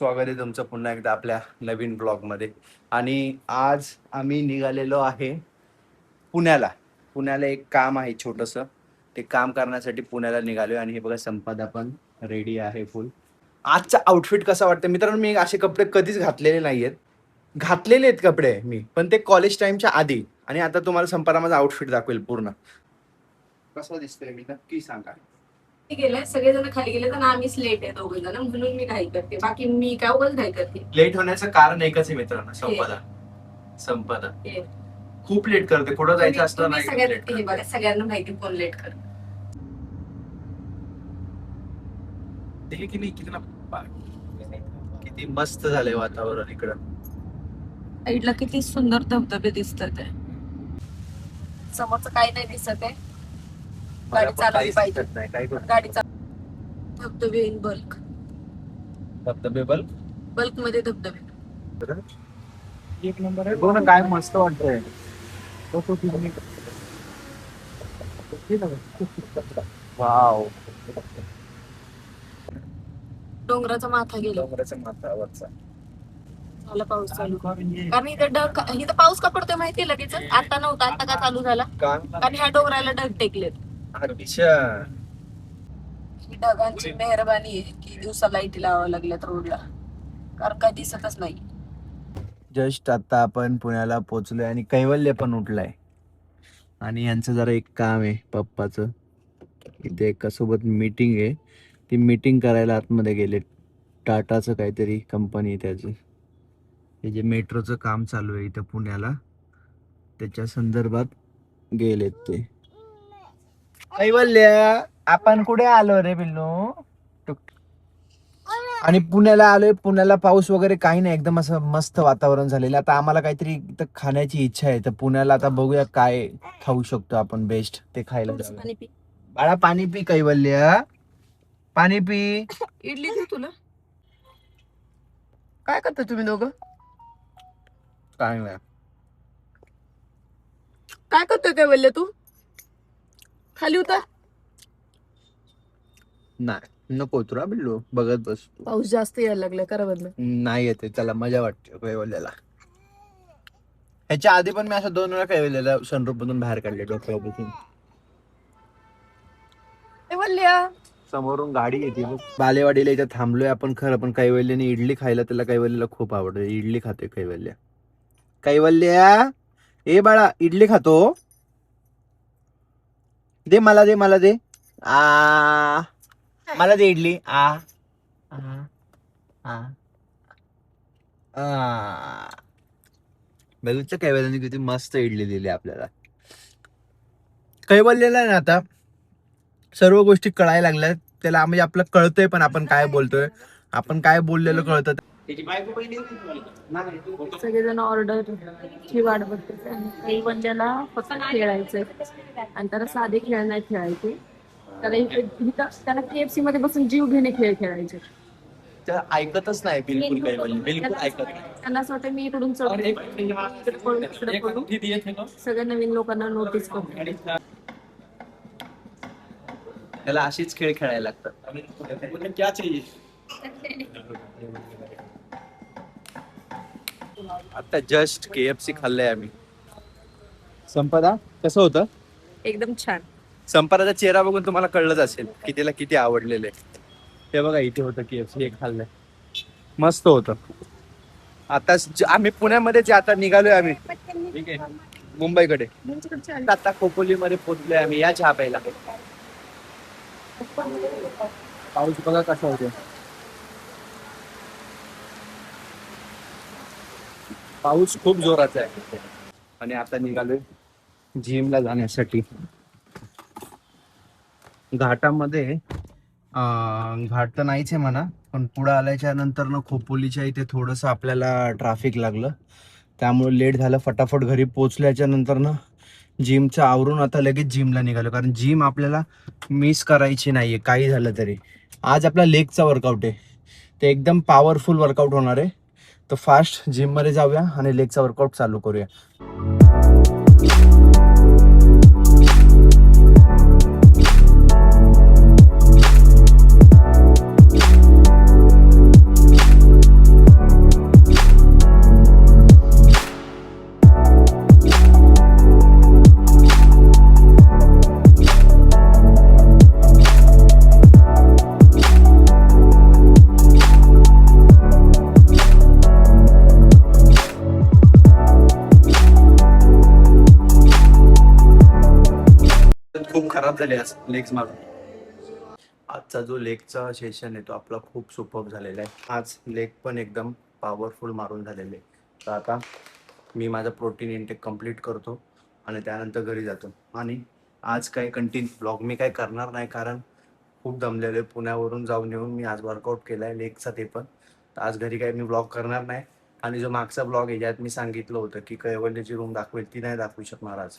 स्वागत आहे तुमचं पुन्हा एकदा आपल्या नवीन ब्लॉगमध्ये. आणि आज आम्ही निघालेलो आहे पुण्याला. पुण्याला एक काम आहे छोटंसं, ते काम करण्यासाठी पुण्याला निघालोय. आणि हे बघा, संपदा पण रेडी आहे फुल. आजचा आउटफिट कसा वाटतं मित्रांनो? मी असे कपडे कधीच घातलेले नाही आहेत. घातलेले आहेत कपडे मी, पण ते कॉलेज टाइमच्या आधी. आणि आता तुम्हाला संपदा माझा आउटफिट दाखवेल पूर्ण. कसं दिसतंय मी नक्की सांगा. गेलाय, सगळेजण खाली गेले तर आम्हीच लेट आहे दोघे जण, म्हणून मी घाई करते. बाकी मी काय उगाच घाई करते. लेट होण्याचं कारण एकच आहे मित्रांनो, संपदा खूप लेट करते. कुठं जायचं असतं नाही सगळ्यांना हे बघा, सगळ्यांना माहिती कोण लेट करत. किती मस्त झालंय वातावरण इकडं. साईडला किती सुंदर धबधबे दिसतात आहे. समोरचं काही नाही दिसत आहे. गाडी चालवली पाहिजे. गाडी धबधबे इन बल्क. धबधबे बल्क मध्ये धबधबे. एक नंबर आहे. बघ ना काय मस्त वाटतंय. वाव. डोंगराचा माथा गेला. डोंगराच्या माथ्यावरचा झाला पाऊस चालू. कारण इथं पाऊस का पडतोय माहितीये लगेच? आता नव्हता, आता का चालू झाला? कारण ह्या डोंगराला ढग टेकलेत. अच्छा, ही ढगांची मेहरबानी आहे की दिवसा लाईटी लावावं लागल्यात रोडला, कारण काय दिसतच नाही. जस्ट आता आपण पुण्याला पोहोचलोय आणि कैवल्य पण उठलाय. आणि यांचं जरा एक काम आहे पप्पाचं. इथे एकासोबत मीटिंग आहे, ती मीटिंग करायला आतमध्ये गेले. टाटाचं काहीतरी कंपनी त्याचं, हे जे मेट्रोचं काम चालू आहे इथं पुण्याला, त्याच्या संदर्भात गेलेत ते. कैवल्य, आपण कुठे आलो रे बिल्लू? आणि पुण्याला आलोय. पुण्याला पाऊस वगैरे काही नाही, एकदम असं मस्त वातावरण झालेलं. आता आम्हाला काहीतरी इथं खाण्याची इच्छा आहे, तर पुण्याला आता बघूया काय खाऊ शकतो आपण बेस्ट, ते खायला जाऊया. बाळा पाणी पी. कैवल्य पाणी पी. इडली देऊ तुला? काय करता तुम्ही दोघं? काय नाही. काय करतोय काय बोलले तू? खाली उतर. नाही नको तुला बिल्लू, बघत बस. पाऊस जास्त यायला लागला, करा बंद. नाही येते, चला मजा वाटते कैवल्याला. ह्याच्या आधी पण मी असं 2 वेळा कैवल्याला सनरूफ मधून बाहेर काढले डोक्यावरून. समोरून गाडी येते. बालेवाडीला इथे थांबलोय आपण खरं, पण कैवल्याने इडली खायला, त्याला कैवल्याला खूप आवडते. इडली खाते कैवल्य. कैवल्य ए बाळा, इडली खातो? दे मला, दे मला, दे. मला दे इडली. बेलूच्या कैवल्याने किती मस्त इडली दिली आपल्याला. कैवल्याला ना आता सर्व गोष्टी कळायला लागल्यात त्याला. म्हणजे आपलं कळतंय पण आपण काय बोलतोय, आपण काय बोललेलं कळतं. सगळेजण ऑर्डर ची वाट बघते. काही बंद्याला फक्त खेळायचंय आणि त्याला साधे खेळ नाही खेळायचे. त्याला KFC मध्ये बसून जीव घेणे खेळ खेळायचे. ऐकतच नाही बिलकुल कैवल्य, बिलकुल ऐकत नाही. त्यांना असं वाटतं मी इकडून सगळ्या नवीन लोकांना नोटीस करतो. त्याला अशीच खेळ खेळायला लागतात. आता जस्ट KFC खाल्लंय आम्ही. संपदा कसं होतं? एकदम छान. संपदाचा चेहरा बघून तुम्हाला कळलंच असेल की त्याला किती आवडलेलं आहे. हे बघा इथे होतं KFC, हे खाल्लंय, मस्त होतं. आता आम्ही पुण्यामध्ये जे आता निघालोय आम्ही मुंबईकडे. आता खोपोलीमध्ये पोहोचलोय आम्ही या चहा प्यायला. पाऊस बघा कसा होतो. पाऊस खूप जोराचा आहे. आणि आता निघालोय जिमला जाण्यासाठी. घाटामध्ये घाट तर नाहीच आहे म्हणा, पण पुढे आल्याच्या नंतर ना खोपोलीच्या इथे थोडंसं आपल्याला ट्रॅफिक लागलं, त्यामुळे लेट झालं. फटाफट घरी पोचल्याच्या नंतर ना जिमचं आवरून आता लगेच जिमला निघालो, कारण जिम आपल्याला मिस करायची नाहीये काही झालं तरी. आज आपला लेगचा वर्कआउट आहे, ते एकदम पॉवरफुल वर्कआउट होणार आहे. तर फास्ट जिममध्ये जाऊया आणि लेगचा वर्कआउट चालू करूया. झाली आज लेग्स मारून. आजचा जो लेगचा सेशन आहे तो आपला खूप सुपर झालेला आहे. आज लेग पण एकदम पॉवरफुल मारून झालेले आहे. तर आता मी माझा प्रोटीन इंटेक कंप्लीट करतो आणि त्यानंतर घरी जातो. आणि आज काही कंटिन्यू ब्लॉग मी काय करणार नाही, कारण खूप दमलेलो आहे. पुण्यावरून जाऊन येऊन मी आज वर्कआउट केला आहे लेगचा ते पण. तर आज घरी काही मी ब्लॉग करणार नाही. आणि जो मागचा ब्लॉग आहे ज्यात मी सांगितलं होतं की कैवल्याची रूम दाखवेल ती नाही दाखवू शकणार आज.